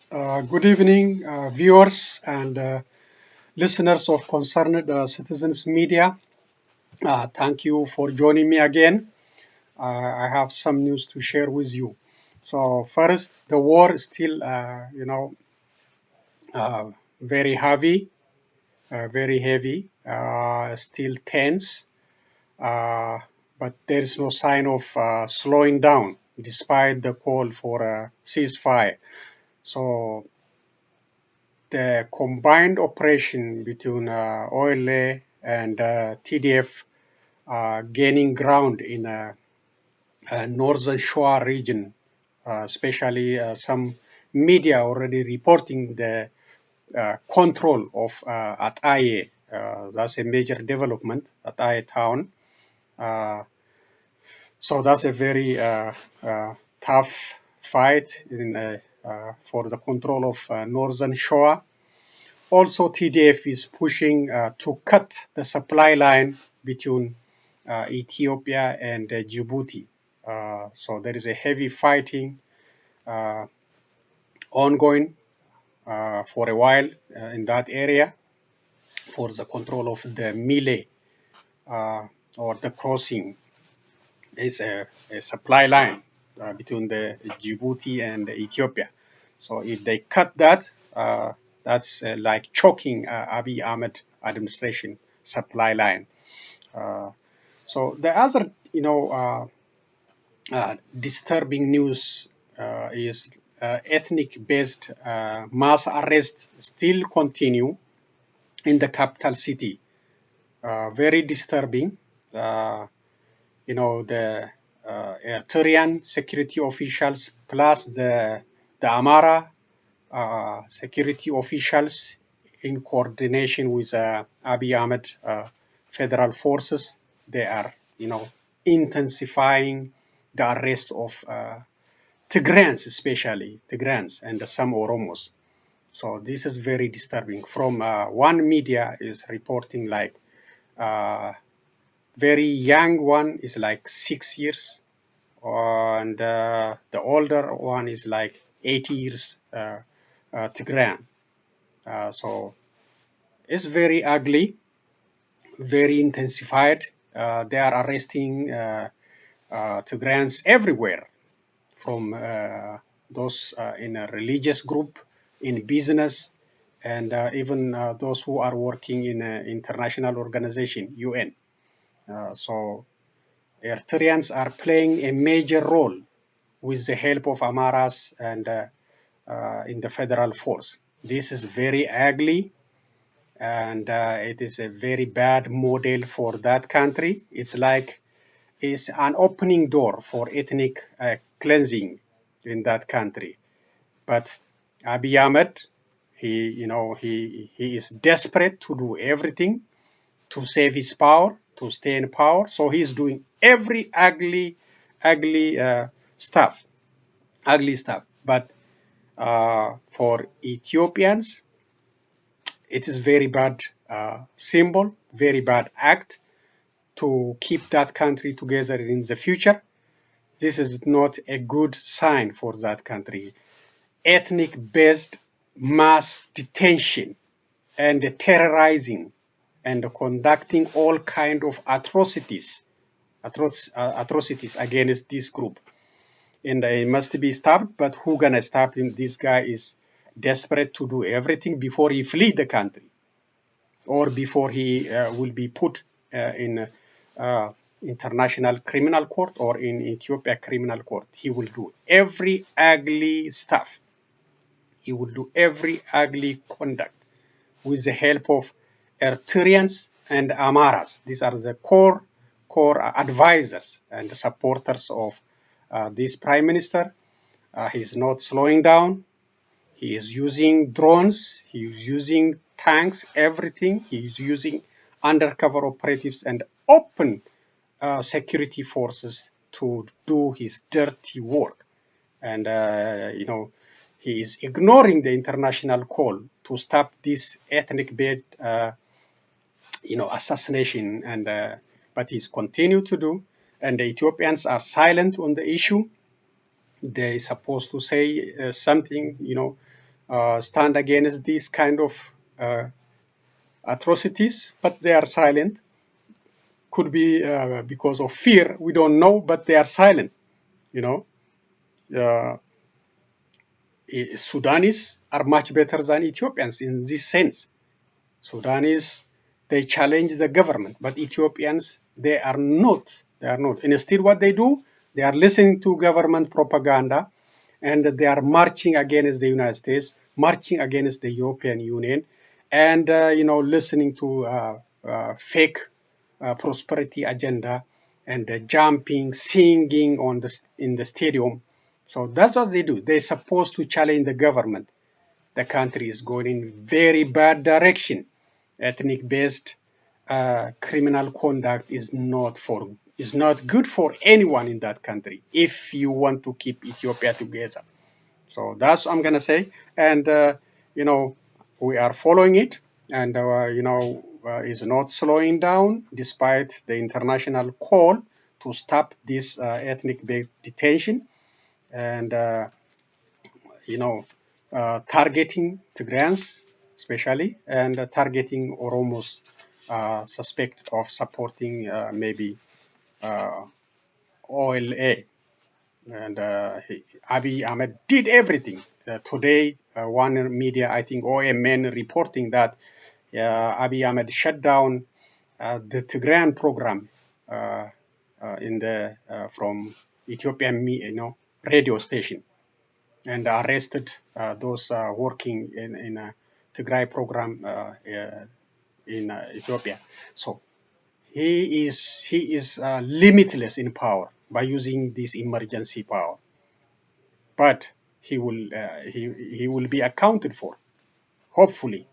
Good evening, viewers and listeners of Concerned Citizens Media. Thank you for joining me again. I have some news to share with you. So first, the war is still, uh, very heavy, still tense, uh, but there is no sign of slowing down despite the call for a ceasefire. So the combined operation between OLA and TDF gaining ground in northern Shoa region, especially some media already reporting the control of at Aye. That's a major development at Aye town. Uh, so that's a very tough fight for the control of northern Shoa. Also, TDF is pushing to cut the supply line between Ethiopia and Djibouti. So there is a heavy fighting uh, ongoing for a while in that area for the control of the Mile or the crossing. Is a supply line between the Djibouti and Ethiopia. So if they cut that, that's like choking Abiy Ahmed administration supply line. Uh, so the other, disturbing news is ethnic-based mass arrests still continue in the capital city. Very disturbing. Uh, the Eritrean security officials plus the Amara security officials in coordination with Abiy Ahmed federal forces, they are, intensifying the arrest of Tigrayans, especially Tigrayans and some Oromos. So this is very disturbing. From one media is reporting like uh, very young one is like 6 years, and the older one is like 80 years Tigrayan. So it's very ugly, very intensified. They are arresting Tigrayans everywhere, from those in a religious group, in business, and even those who are working in an international organization, UN. So Eritreans are playing a major role with the help of Amaras and in the federal force. This is very ugly, and it is a very bad model for that country. It's an opening door for ethnic cleansing in that country. But Abiy Ahmed, he is desperate to do everything to save his power, to stay in power. So he's doing every ugly ugly stuff. But for Ethiopians, it is very bad symbol, very bad act to keep that country together in the future. This is not a good sign for that country. Ethnic-based mass detention and terrorizing and conducting all kind of atrocities against this group. And it must be stopped, but who gonna stop him? This guy is desperate to do everything before he flee the country or before he will be put in international criminal court or in Ethiopia criminal court. He will do every ugly stuff. He will do every ugly conduct with the help of Eritreans and Amaras. These are the core advisors and supporters of this prime minister. He's not slowing down. He is using drones. He is using tanks, everything. He is using undercover operatives and open security forces to do his dirty work. And, he is ignoring the international call to stop this ethnic-based, assassination. And but he's continued to do. And the Ethiopians are silent on the issue. They're supposed to say something, stand against these kind of atrocities, but they are silent. Could be because of fear, we don't know, but they are silent. You know, uh, Sudanese are much better than Ethiopians in this sense. Sudanese, they challenge the government, but Ethiopians, they are not. They are not. Instead, what they do, they are listening to government propaganda, and they are marching against the United States, marching against the European Union, and listening to fake prosperity agenda, and jumping, singing in the stadium. So that's what they do. They're supposed to challenge the government. The country is going in very bad direction. Ethnic-based criminal conduct is not good for anyone in that country if you want to keep Ethiopia together. So that's what I'm gonna say, and we are following it, and is not slowing down despite the international call to stop this ethnic-based detention, and you know, targeting Tigrayans especially, and targeting Oromos suspect of supporting maybe uh, OLA. And Abiy Ahmed did everything. Today, one media, I think OMN, reporting that Abiy Ahmed shut down the Tigrayan program in the from Ethiopian, radio station, and arrested those working in a Tigray program in Ethiopia. So he is limitless in power by using this emergency power, but he will be accounted for, hopefully.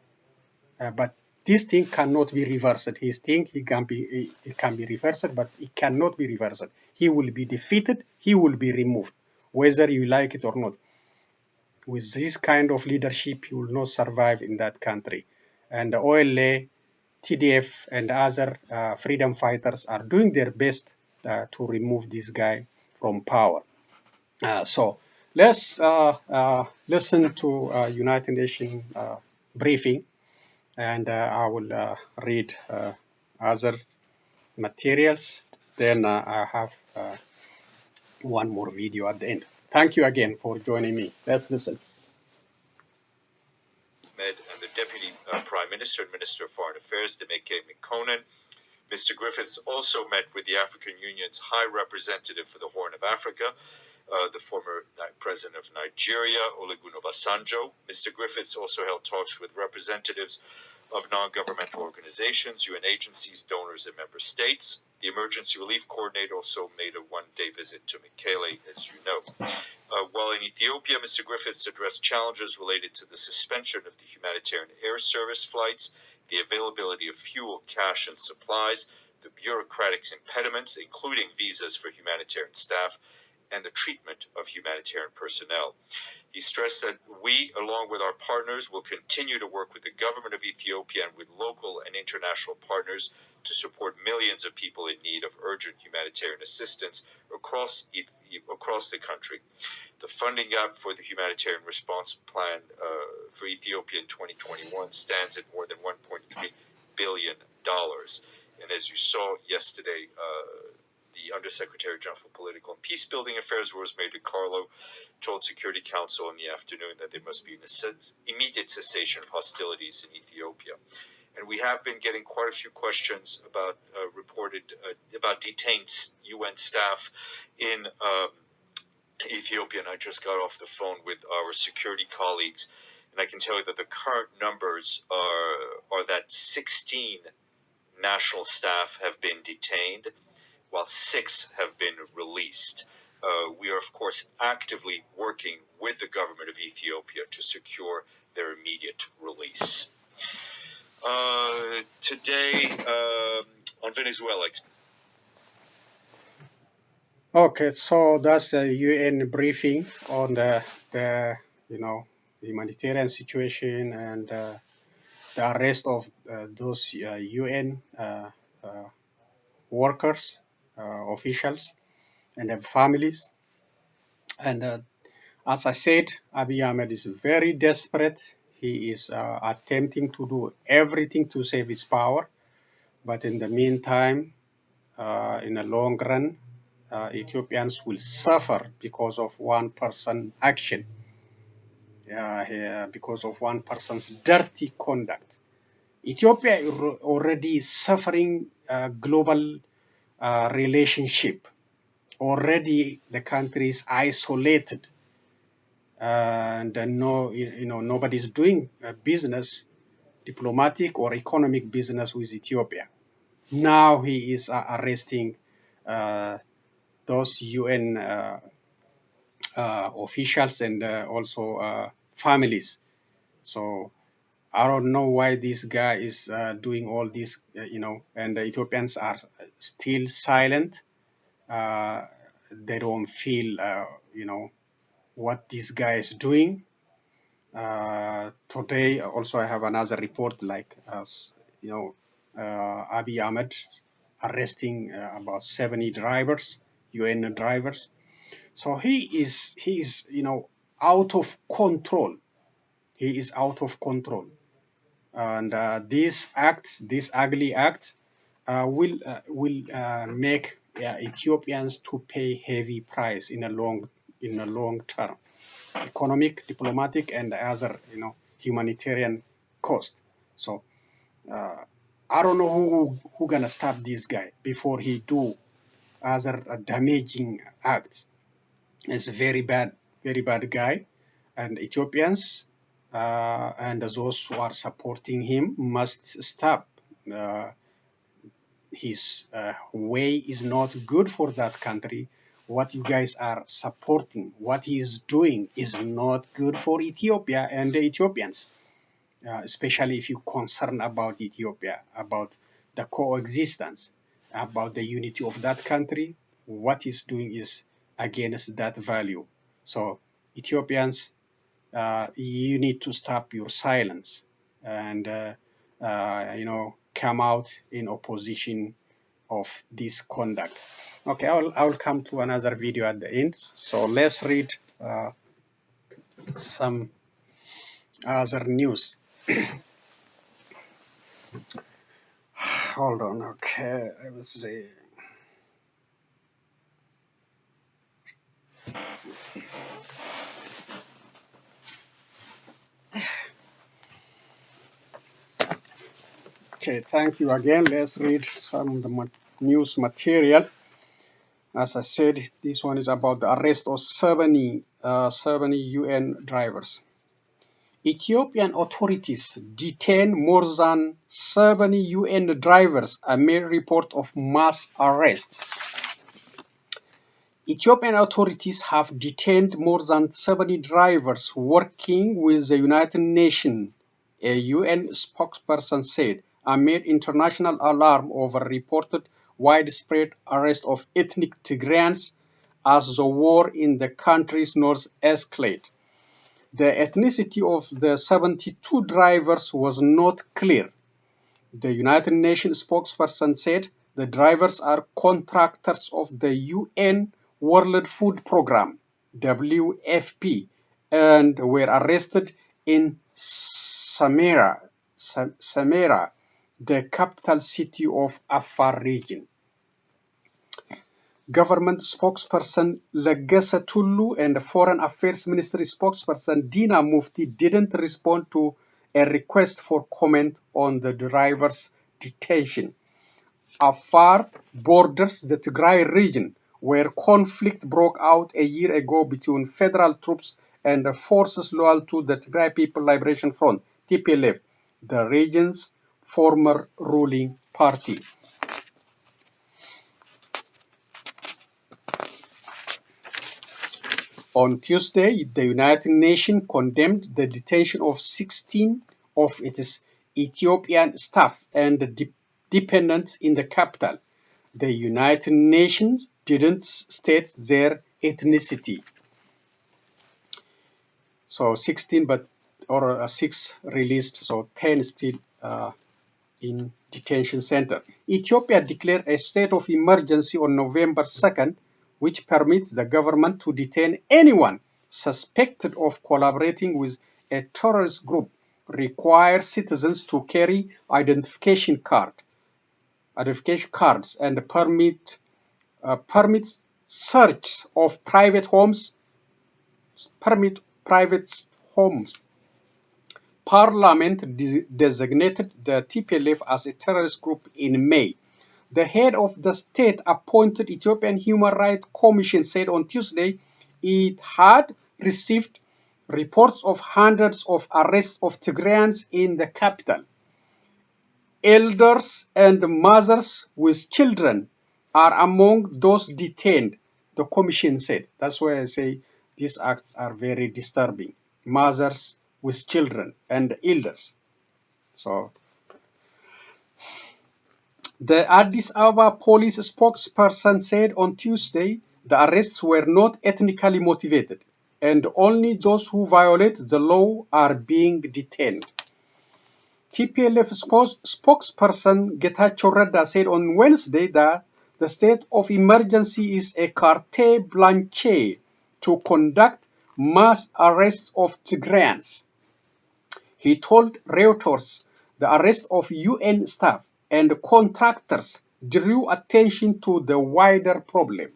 But this thing cannot be reversed. His thing it can be reversed, but it cannot be reversed. He will be defeated. He will be removed, whether you like it or not. With this kind of leadership, you will not survive in that country. And the OLA, TDF, and other freedom fighters are doing their best to remove this guy from power. So let's listen to United Nations briefing, and I will read other materials. Then I have one more video at the end. Thank you again for joining me. Let's listen. And the Deputy Prime Minister and Minister of Foreign Affairs, Demeke Mekonnen. Mr. Griffiths also met with the African Union's High Representative for the Horn of Africa, the former President of Nigeria, Olusegun Obasanjo. Mr. Griffiths also held talks with representatives of non-governmental organizations, UN agencies, donors, and member states. The Emergency Relief Coordinator also made a one-day visit to Mekele, as you know. While in Ethiopia, Mr. Griffiths addressed challenges related to the suspension of the humanitarian air service flights, the availability of fuel, cash, and supplies, the bureaucratic impediments, including visas for humanitarian staff, and the treatment of humanitarian personnel. He stressed that we, along with our partners, will continue to work with the government of Ethiopia and with local and international partners to support millions of people in need of urgent humanitarian assistance across the country. The funding gap for the humanitarian response plan for Ethiopia in 2021 stands at more than $1.3 billion. And as you saw yesterday, the Undersecretary General for Political and Peacebuilding Affairs, Rosemary DiCarlo, told Security Council in the afternoon that there must be an immediate cessation of hostilities in Ethiopia. And we have been getting quite a few questions about about detained UN staff in Ethiopia, and I just got off the phone with our security colleagues, and I can tell you that the current numbers are that 16 national staff have been detained, while 6 have been released. We are, of course, actively working with the government of Ethiopia to secure their immediate release. Today, on Venezuela. Okay, so that's a UN briefing on the humanitarian situation and the arrest of those UN workers, officials, and their families. And As I said, Abiy Ahmed is very desperate. He is attempting to do everything to save his power. But in the meantime, in the long run, Ethiopians will suffer because of one person action, because of one person's dirty conduct. Ethiopia already is suffering a global relationship. Already the country is isolated, and nobody's doing business, diplomatic or economic business with Ethiopia. Now he is arresting those UN officials and also families. So I don't know why this guy is doing all this, and the Ethiopians are still silent. Uh, they don't feel, what this guy is doing. Today, also, I have another report like, Abiy Ahmed arresting about 70 drivers, UN drivers. So he is out of control. He is out of control, and this ugly act, will make Ethiopians to pay heavy price in a long term, economic, diplomatic, and other humanitarian cost. So I don't know who gonna stop this guy before he do other damaging acts. It's a very bad guy, and Ethiopians and those who are supporting him must stop. Uh, his way is not good for that country. What you guys are supporting, what he is doing, is not good for Ethiopia and the Ethiopians, especially if you're concerned about Ethiopia, about the coexistence, about the unity of that country. What he's doing is against that value. So, Ethiopians, you need to stop your silence and come out in opposition of this conduct. Okay, I will come to another video at the end. So let's read some other news. Hold on. Okay, let's see. Okay, thank you again. Let's read some of the news material. As I said, this one is about the arrest of 70 UN drivers. Ethiopian authorities detain more than 70 UN drivers amid report of mass arrests. Ethiopian authorities have detained more than 70 drivers working with the United Nations, a UN spokesperson said, amid international alarm over reported widespread arrest of ethnic Tigrayans as the war in the country's north escalates. The ethnicity of the 72 drivers was not clear. The United Nations spokesperson said the drivers are contractors of the UN World Food Programme (WFP) and were arrested in Samarra, the capital city of Afar region. Government spokesperson Legesse Tullu and Foreign Affairs Ministry spokesperson Dina Mufti didn't respond to a request for comment on the driver's detention. Afar borders the Tigray region, where conflict broke out a year ago between federal troops and the forces loyal to the Tigray People Liberation Front, TPLF, the region's former ruling party. On Tuesday, the United Nations condemned the detention of 16 of its Ethiopian staff and dependents in the capital. The United Nations didn't state their ethnicity. So 16, or 6 released, so 10 still in detention center. Ethiopia declared a state of emergency on November 2nd, which permits the government to detain anyone suspected of collaborating with a terrorist group require citizens to carry identification cards and permit search of private homes. Parliament designated the TPLF as a terrorist group in May. The head of the state-appointed Ethiopian Human Rights Commission said on Tuesday it had received reports of hundreds of arrests of Tigrayans in the capital. Elders and mothers with children are among those detained, the commission said. That's why I say these acts are very disturbing. Mothers with children and elders. So the Addis Ababa police spokesperson said on Tuesday the arrests were not ethnically motivated and only those who violate the law are being detained. TPLF spokesperson Getachew Reda said on Wednesday that the state of emergency is a carte blanche to conduct mass arrests of Tigrayans. He told Reuters the arrest of UN staff and contractors drew attention to the wider problem.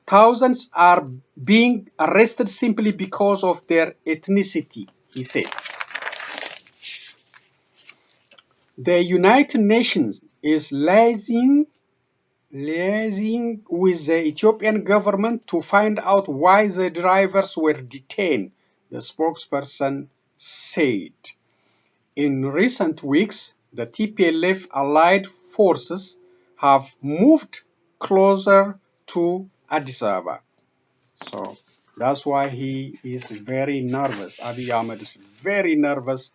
Thousands are being arrested simply because of their ethnicity, he said. The United Nations is liaising with the Ethiopian government to find out why the drivers were detained, the spokesperson said. In recent weeks, the TPLF allied forces have moved closer to Addis Ababa. So that's why he is very nervous. Abiy Ahmed is very nervous.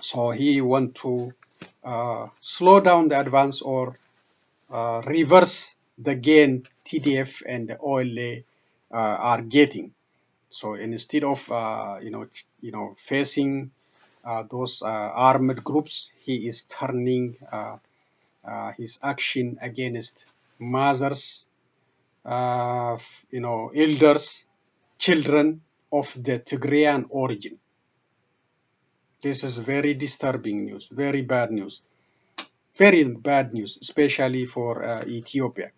So he wants to slow down the advance or reverse the gain TDF and the OLA are getting. So instead of facing those armed groups, he is turning his action against mothers, elders, children of the Tigrayan origin. This is very disturbing news, very bad news, especially for Ethiopia.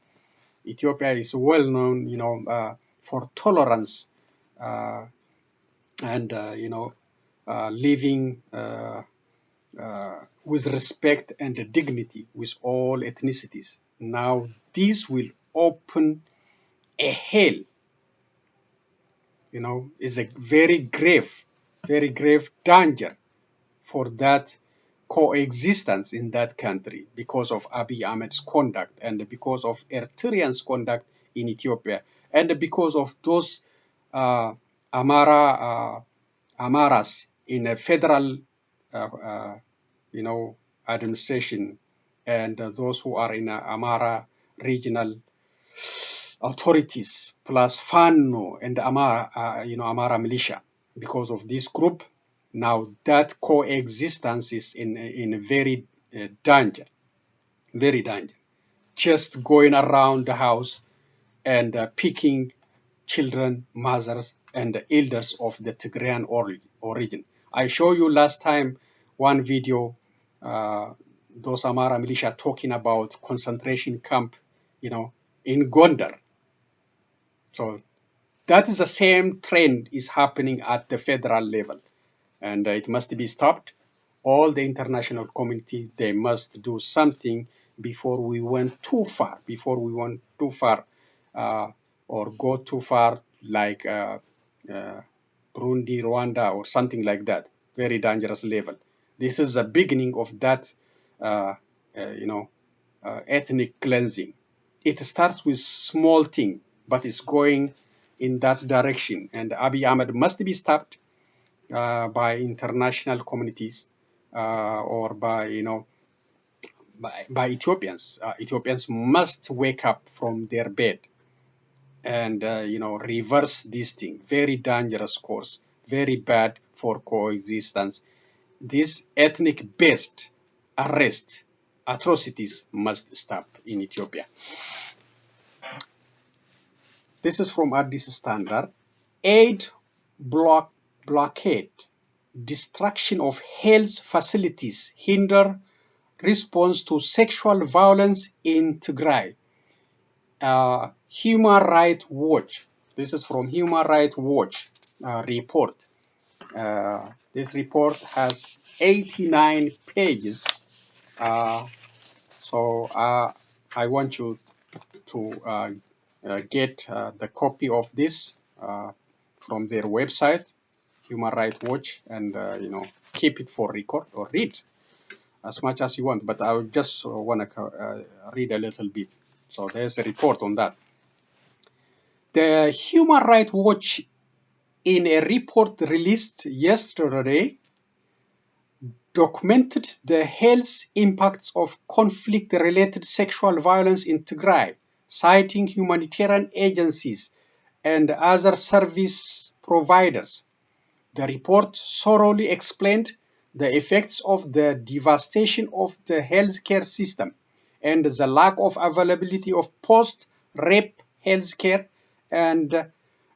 Ethiopia is well known, for tolerance and living with respect and dignity with all ethnicities. Now, this will open a hell. Is a very grave danger for that coexistence in that country because of Abiy Ahmed's conduct and because of Eritreans' conduct in Ethiopia and because of those Amaras in a federal, administration and those who are in Amara regional authorities plus Fano and Amara militia. Because of this group, now that coexistence is in very danger, very danger. Just going around the house and picking children, mothers, and elders of the Tigrayan origin. I showed you last time one video, those Amara militia talking about concentration camp, in Gondar. So that is the same trend is happening at the federal level, and it must be stopped. All the international community, they must do something before we went too far, or go too far like Burundi, Rwanda, or something like that. Very dangerous level. This is the beginning of that, ethnic cleansing. It starts with small thing, but it's going in that direction. And Abiy Ahmed must be stopped by international communities or by Ethiopians. Ethiopians must wake up from their bed and reverse this thing. Very dangerous course, very bad for coexistence. This ethnic-based arrest atrocities must stop in Ethiopia. This is from Addis Standard. Aid blockade, destruction of health facilities hinder response to sexual violence in Tigray. Human Rights Watch. This is from Human Rights Watch report. This report has 89 pages. So I want you to get the copy of this from their website, Human Rights Watch, and keep it for record or read as much as you want. But I just want to read a little bit. So there's a report on that. The Human Rights Watch, in a report released yesterday, documented the health impacts of conflict-related sexual violence in Tigray, citing humanitarian agencies and other service providers. The report thoroughly explained the effects of the devastation of the healthcare system and the lack of availability of post-rape healthcare and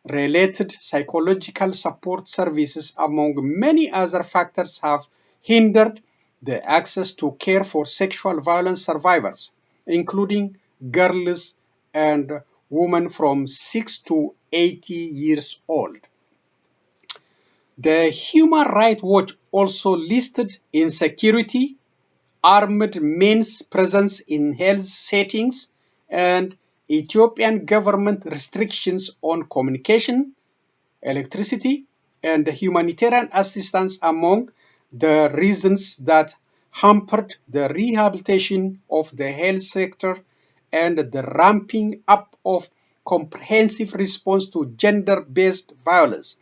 related psychological support services, among many other factors, have hindered the access to care for sexual violence survivors, including girls and women from 6 to 80 years old. The Human Rights Watch also listed insecurity, armed men's presence in health settings, and Ethiopian government restrictions on communication, electricity, and humanitarian assistance among the reasons that hampered the rehabilitation of the health sector and the ramping up of comprehensive response to gender-based violence.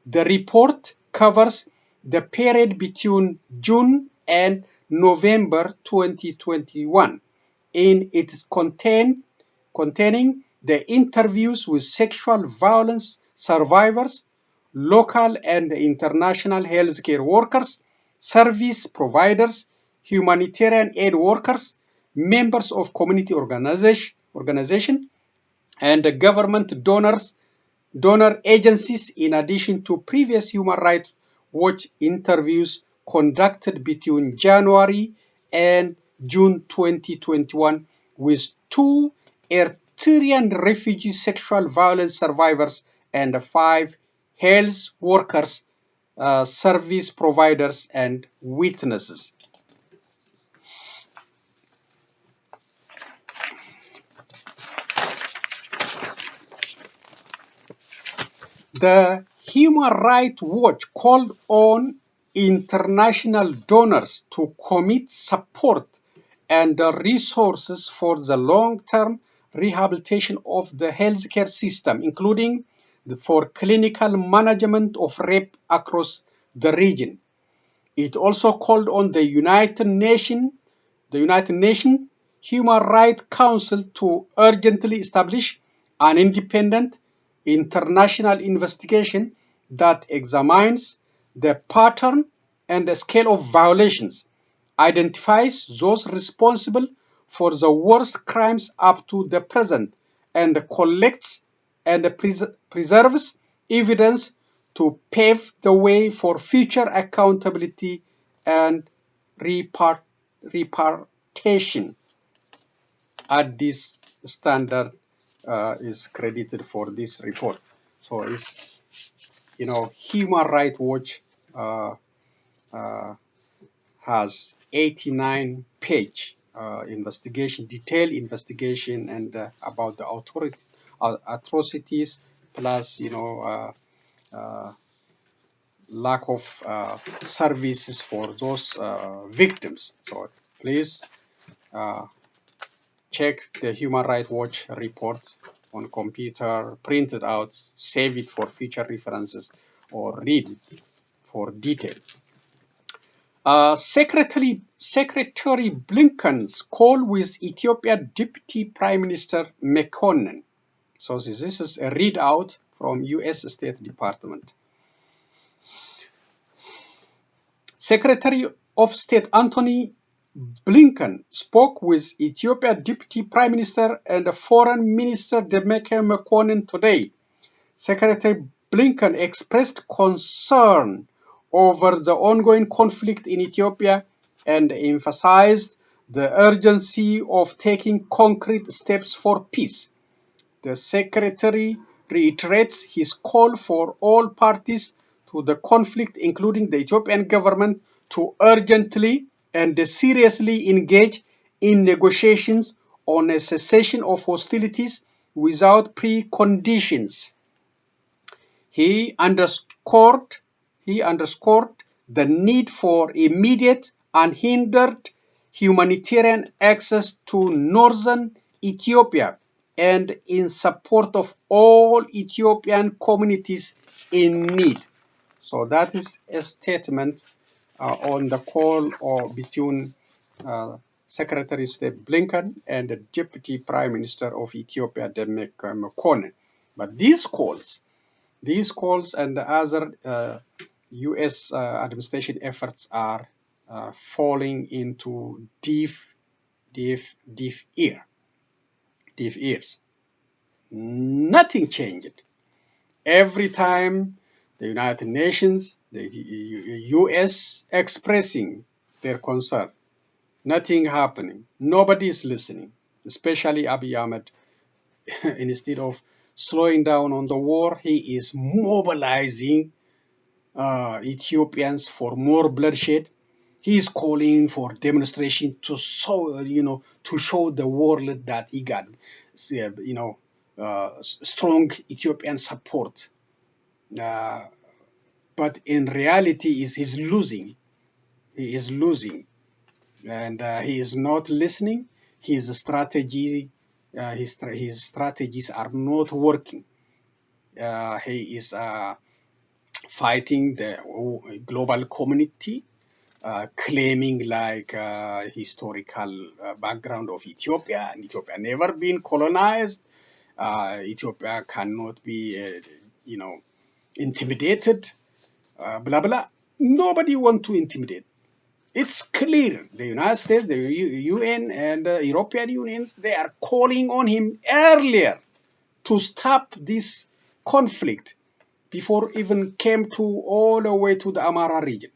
The report covers the period between June and November 2021. In its containing the interviews with sexual violence survivors, local and international healthcare workers, service providers, humanitarian aid workers, members of community organization, and government donor agencies, in addition to previous Human Rights Watch interviews conducted between January and June 2021 with 2 Eritrean refugee sexual violence survivors and 5 health workers, service providers, and witnesses. The Human Rights Watch called on international donors to commit support and resources for the long-term rehabilitation of the healthcare system, including for clinical management of rape across the region. It also called on the United Nations Human Rights Council to urgently establish an independent international investigation that examines the pattern and the scale of violations, identifies those responsible for the worst crimes up to the present, and collects and preserves evidence to pave the way for future accountability and reparation. Addis Standard is credited for this report. So it's, Human Rights Watch has 89 page investigation, detailed investigation, and about the atrocities, plus lack of services for those victims. So please check the Human Rights Watch reports on computer, print it out, save it for future references, or read it for detail. Secretary Blinken's call with Ethiopia Deputy Prime Minister Mekonnen. So this is a readout from U.S. State Department. Secretary of State Antony Blinken spoke with Ethiopia Deputy Prime Minister and Foreign Minister Demeke Mekonnen today. Secretary Blinken expressed concern over the ongoing conflict in Ethiopia and emphasized the urgency of taking concrete steps for peace. The Secretary reiterates his call for all parties to the conflict, including the Ethiopian government, to urgently and seriously engage in negotiations on a cessation of hostilities without preconditions. He underscored he underscored the need for immediate, unhindered humanitarian access to northern Ethiopia and in support of all Ethiopian communities in need. So that is a statement on the call between uh, Secretary of State Blinken and the Deputy Prime Minister of Ethiopia, Demek Mekonnen. But these calls and the other U.S. Administration efforts are falling into deaf ears. Nothing changed. Every time the United Nations, the U.S. expressing their concern, nothing happening. Nobody is listening, especially Abiy Ahmed. Instead of slowing down on the war, he is mobilizing Ethiopians for more bloodshed. He is calling for demonstration to show the world that he got, strong Ethiopian support. Uh, but in reality, he's losing. He is losing, and he is not listening. His his strategies are not working. He is fighting the global community, claiming like historical background of Ethiopia, and Ethiopia never been colonized. Ethiopia cannot be, intimidated. Blah blah. Nobody want to intimidate. It's clear. The United States, the UN, and the European unions, they are calling on him earlier to stop this conflict before even came to all the way to the Amara region.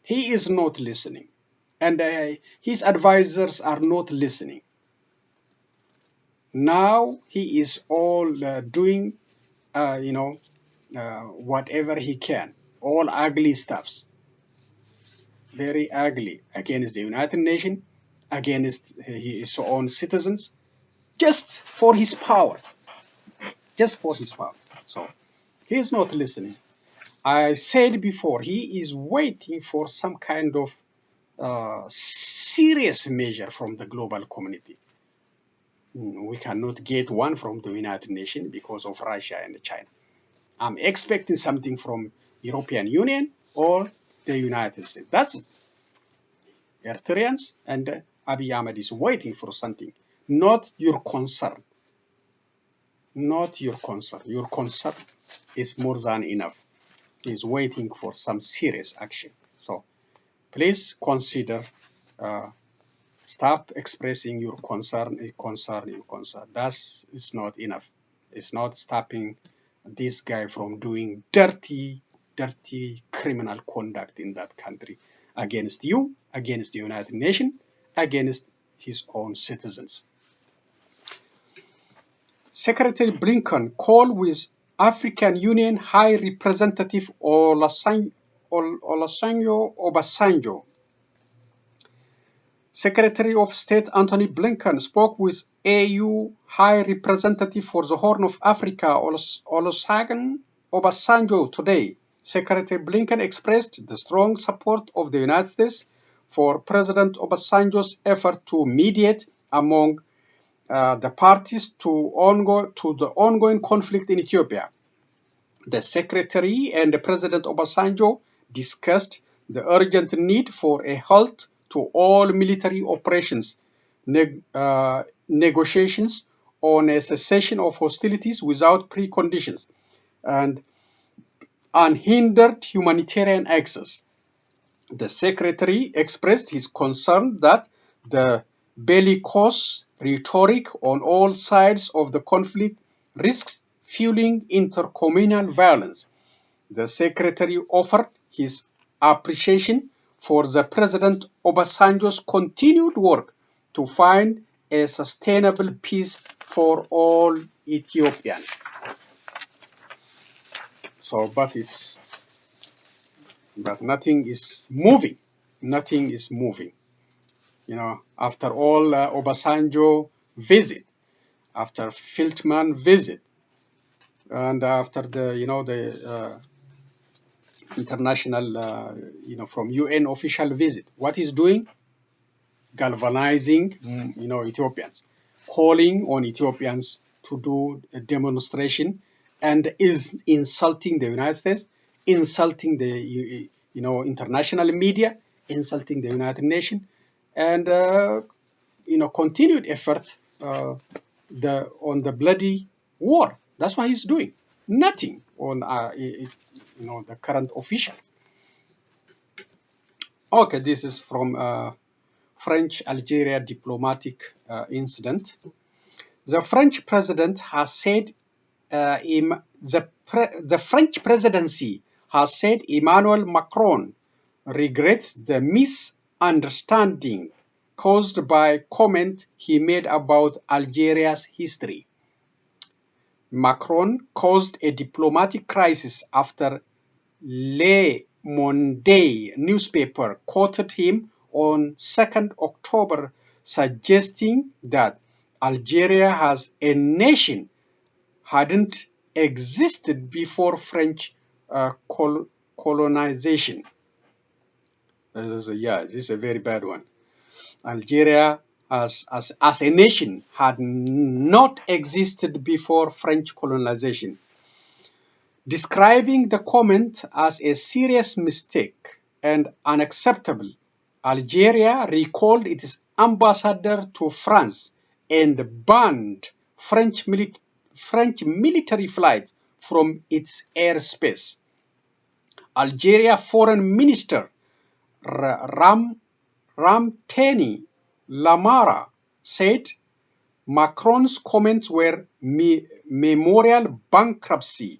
He is not listening, and his advisors are not listening. Now he is all doing, whatever he can, all ugly stuffs, very ugly against the United Nations, against his own citizens, just for his power, just for his power. So he is not listening. I said before, he is waiting for some kind of serious measure from the global community. We cannot get one from the United Nations because of Russia and China. I'm expecting something from European Union or the United States. That's it. Eritreans and Abiy Ahmed is waiting for something, not your concern. Not your concern. Your concern is more than enough. He's waiting for some serious action. So please consider, stop expressing your concern. That's is not enough. It's not stopping this guy from doing dirty criminal conduct in that country against you, against the United Nations, against his own citizens. Secretary Blinken called with African Union High Representative Olusegun Obasanjo. Secretary of State Antony Blinken spoke with AU High Representative for the Horn of Africa Olusegun Obasanjo today. Secretary Blinken expressed the strong support of the United States for President Obasanjo's effort to mediate among the parties to the ongoing conflict in Ethiopia. The Secretary and President Obasanjo discussed the urgent need for a halt to all military operations, negotiations on a cessation of hostilities without preconditions, and unhindered humanitarian access. The secretary expressed his concern that the bellicose rhetoric on all sides of the conflict risks fueling intercommunal violence. The secretary offered his appreciation for the President Obasanjo's continued work to find a sustainable peace for all Ethiopians. So, but nothing is moving. Nothing is moving. After all Obasanjo visit, after Filtman visit, and after the international, from UN official visit, what he's doing, galvanizing, Ethiopians, calling on Ethiopians to do a demonstration, and is insulting the United States, insulting the, international media, insulting the United Nations, and continued effort on the bloody war. That's what he's doing. Nothing on the current officials. Okay, this is from French-Algeria diplomatic incident. The French president has said the French presidency has said Emmanuel Macron regrets the misunderstanding caused by comment he made about Algeria's history. Macron caused a diplomatic crisis after Le Monde newspaper quoted him on 2nd October suggesting that Algeria as a nation hadn't existed before French colonization. This is a very bad one. Algeria as a nation had not existed before French colonization. Describing the comment as a serious mistake and unacceptable, Algeria recalled its ambassador to France and banned French military flights from its airspace. Algeria Foreign Minister Ramtani Lamara said Macron's comments were memorial bankruptcy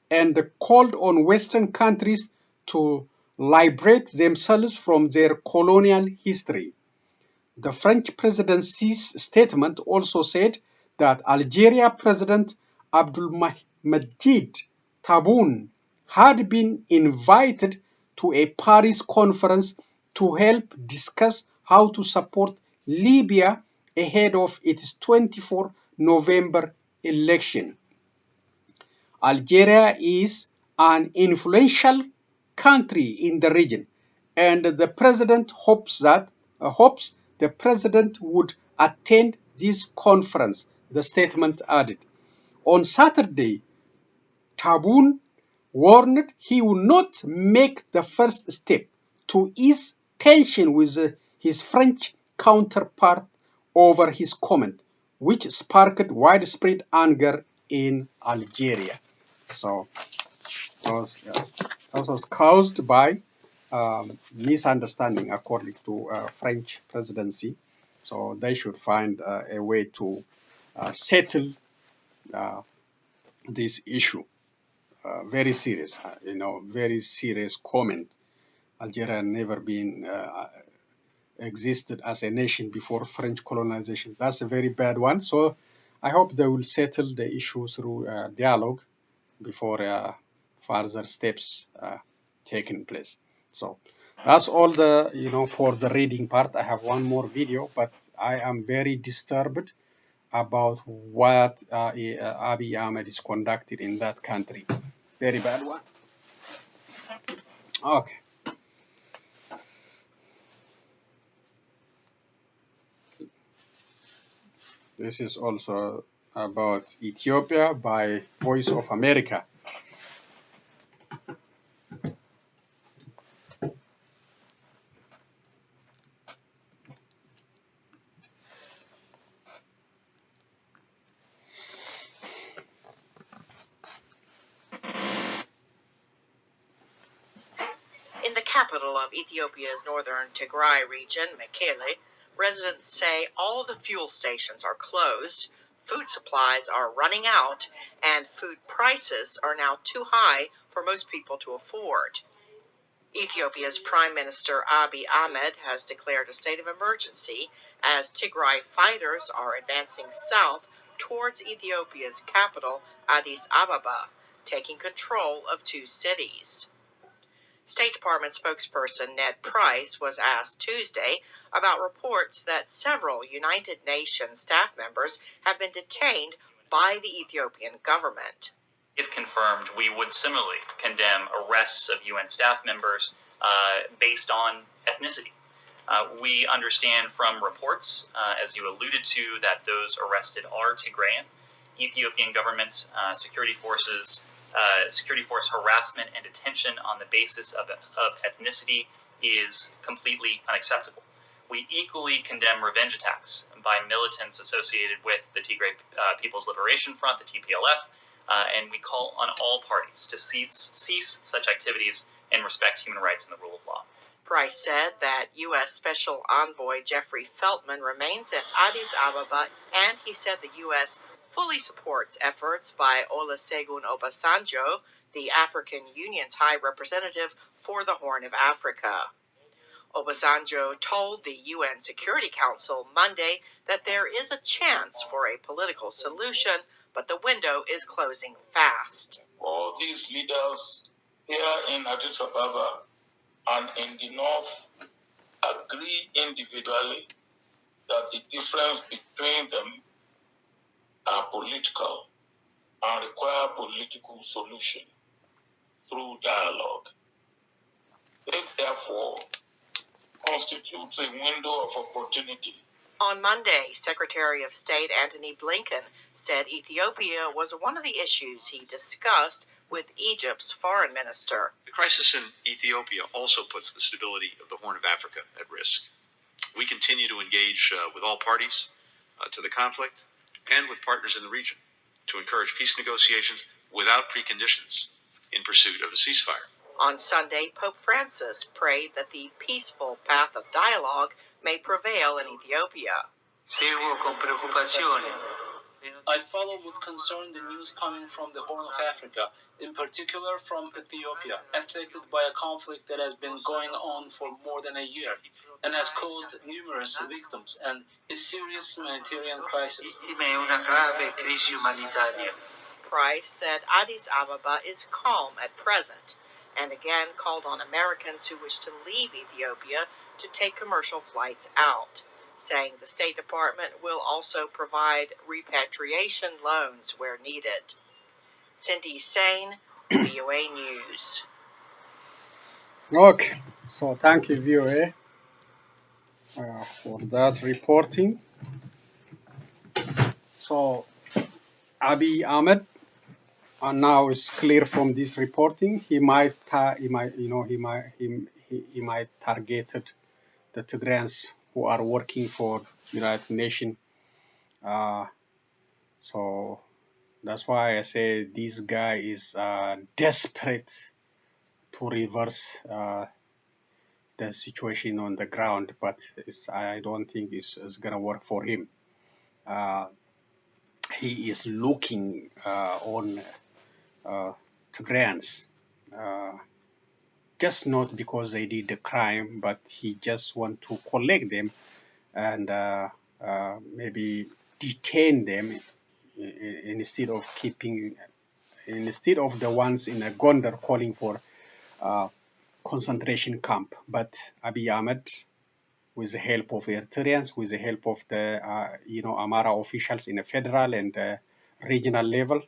and called on Western countries to liberate themselves from their colonial history. The French presidency's statement also said that Algeria President Abdelmadjid Tebboune had been invited to a Paris conference to help discuss how to support Libya ahead of its 24 November election. Algeria is an influential country in the region, and the president hopes the president would attend this conference, the statement added. On Saturday, Tebboune warned he would not make the first step to ease tension with his French counterpart over his comment, which sparked widespread anger in Algeria. So that was caused by misunderstanding, according to French presidency. So they should find a way to settle this issue. Very serious, very serious comment. Algeria never been existed as a nation before French colonization. That's a very bad one. So I hope they will settle the issue through dialogue before further steps taking place. So that's all for the reading part. I have one more video, but I am very disturbed about what Abiy Ahmed is conducted in that country. Very bad one. Okay. This is also about Ethiopia by Voice of America. In the capital capital of Ethiopia's northern Tigray region, Mekele, residents say all the fuel stations are closed, food supplies are running out, and food prices are now too high for most people to afford. Ethiopia's Prime Minister Abiy Ahmed has declared a state of emergency as Tigray fighters are advancing south towards Ethiopia's capital, Addis Ababa, taking control of two cities. State Department spokesperson Ned Price was asked Tuesday about reports that several United Nations staff members have been detained by the Ethiopian government. If confirmed, we would similarly condemn arrests of UN staff members based on ethnicity. We understand from reports, as you alluded to, that those arrested are Tigrayan. Ethiopian government security force harassment and detention on the basis of ethnicity is completely unacceptable. We equally condemn revenge attacks by militants associated with the Tigray People's Liberation Front, the TPLF, and we call on all parties to cease such activities and respect human rights and the rule of law. Price said that U.S. Special Envoy Jeffrey Feltman remains at Addis Ababa, and he said the U.S. fully supports efforts by Olusegun Obasanjo, the African Union's High Representative for the Horn of Africa. Obasanjo told the UN Security Council Monday that there is a chance for a political solution, but the window is closing fast. All these leaders here in Addis Ababa and in the north agree individually that the difference between them are political and require political solution through dialogue. This therefore constitutes a window of opportunity. On Monday, Secretary of State Antony Blinken said Ethiopia was one of the issues he discussed with Egypt's foreign minister. The crisis in Ethiopia also puts the stability of the Horn of Africa at risk. We continue to engage with all parties to the conflict and with partners in the region to encourage peace negotiations without preconditions in pursuit of a ceasefire. On Sunday, Pope Francis prayed that the peaceful path of dialogue may prevail in Ethiopia. I follow with concern the news coming from the Horn of Africa, in particular from Ethiopia, affected by a conflict that has been going on for more than a year and has caused numerous victims and a serious humanitarian crisis. Price said Addis Ababa is calm at present, and again called on Americans who wish to leave Ethiopia to take commercial flights out, saying the State Department will also provide repatriation loans where needed. Cindy Sain, VOA News. Okay, so thank you, VOA, for that reporting. So Abiy Ahmed, now is clear from this reporting. He might targeted the Tigrayans who are working for United Nations. So that's why I say this guy is desperate to reverse the situation on the ground, but I don't think it's gonna work for him. He is looking on Tigrayans, just not because they did the crime, but he just want to collect them and maybe detain them instead of the ones in Gondar calling for concentration camp. But Abiy Ahmed, with the help of Eritreans, with the help of the Amara officials in the federal and regional level,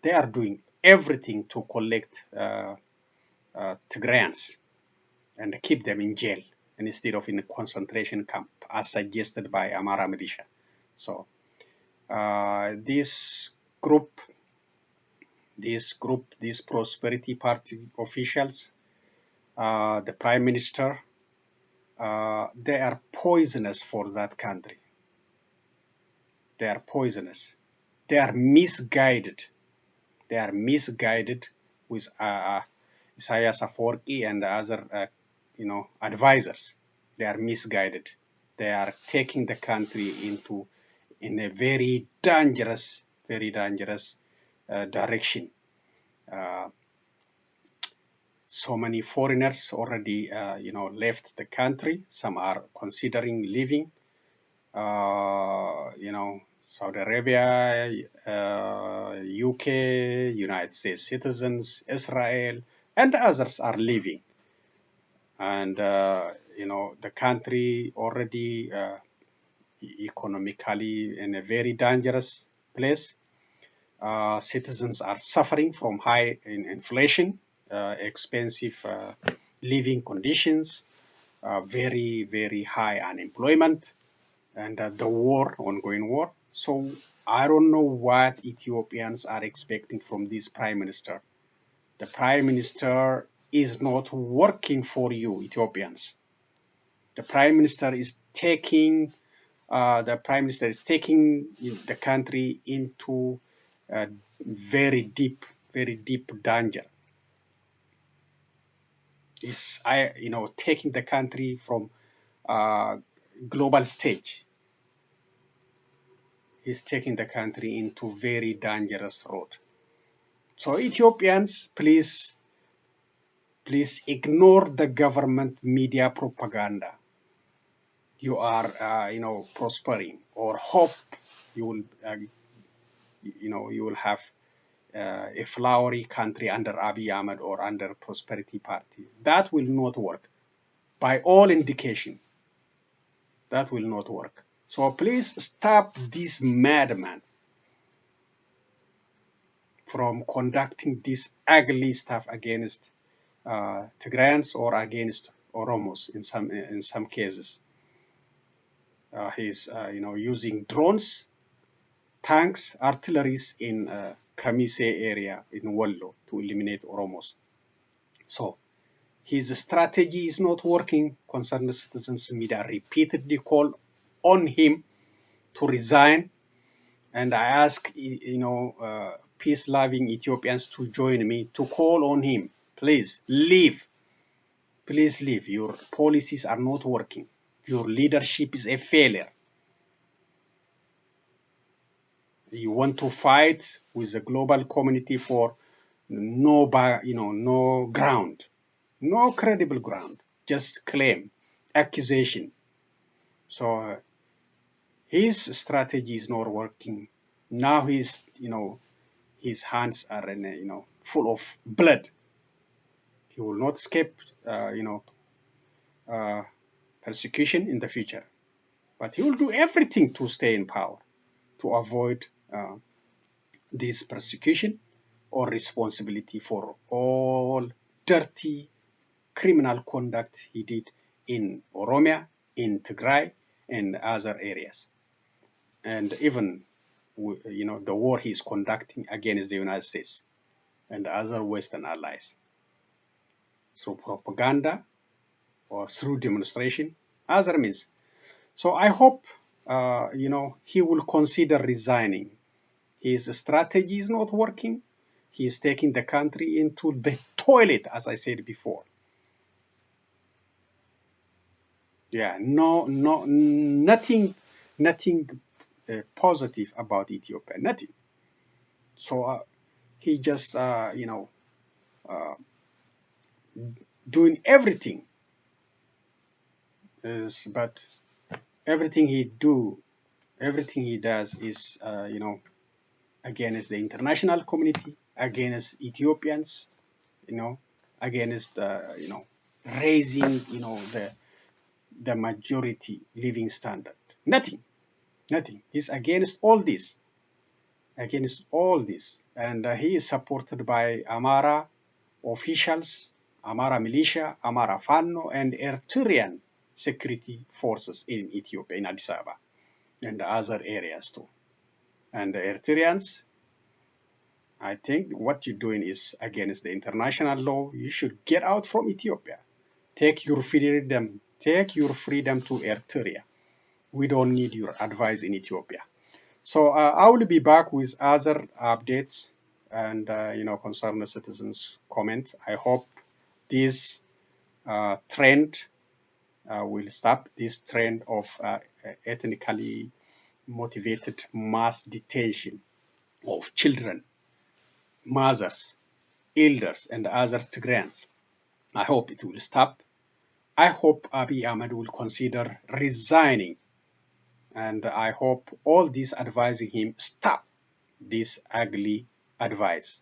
they are doing everything to collect Tigrayans and keep them in jail instead of in a concentration camp, as suggested by Amara militia. So these Prosperity Party officials, the Prime Minister, they are poisonous for that country. They are poisonous. They are misguided. They are misguided with Isaias Afwerki and other advisors. They are misguided. They are taking the country in a very dangerous direction. So many foreigners already, left the country. Some are considering leaving. Saudi Arabia, UK, United States citizens, Israel, and others are leaving. And, the country already economically in a very dangerous place. Citizens are suffering from high inflation, expensive living conditions, very, very high unemployment, and the ongoing war. So I don't know what Ethiopians are expecting from this prime minister. The prime minister is not working for you, Ethiopians. The prime minister is taking the country into very deep danger. Is taking the country from global stage. Is taking the country into very dangerous road. So Ethiopians, please ignore the government media propaganda. You are, prospering, or hope you will, you will have a flowery country under Abiy Ahmed or under Prosperity Party. That will not work. By all indication, that will not work. So please stop this madman from conducting this ugly stuff against Tigrayans or against Oromos in some cases. He's using drones, tanks, artilleries in Kamise area in Wallo to eliminate Oromos. So his strategy is not working. Concerned citizens media repeatedly call on him to resign, and I ask peace-loving Ethiopians to join me to call on him. Please leave. Please leave. Your policies are not working. Your leadership is a failure. You want to fight with the global community for no ground, no credible ground, just claim, accusation. So his strategy is not working. Now his hands are full of blood. He will not escape, persecution in the future, but he will do everything to stay in power, to avoid this persecution or responsibility for all dirty criminal conduct he did in Oromia, in Tigray, and other areas. And even, the war he's conducting against the United States and other Western allies. So propaganda or through demonstration, other means. So I hope, he will consider resigning. His strategy is not working. He is taking the country into the toilet, as I said before. Yeah, nothing positive about Ethiopia, nothing. So he just, doing everything, but everything he does is, against the international community, against Ethiopians, against, raising, the majority living standard. Nothing. He's against all this. And he is supported by Amara officials, Amara militia, Amara Fano, and Eritrean security forces in Ethiopia, in Addis Ababa, and other areas too. And the Eritreans, I think what you're doing is against the international law. You should get out from Ethiopia. Take your freedom to Eritrea. We don't need your advice in Ethiopia. So I will be back with other updates and concerned citizens comment. I hope this trend will stop, this trend of ethnically motivated mass detention of children, mothers, elders, and other Tigrayans. I hope it will stop. I hope Abiy Ahmed will consider resigning, and I hope all these advising him stop this ugly advice.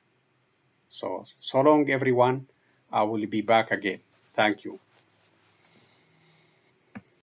So long, everyone. I will be back again. Thank you.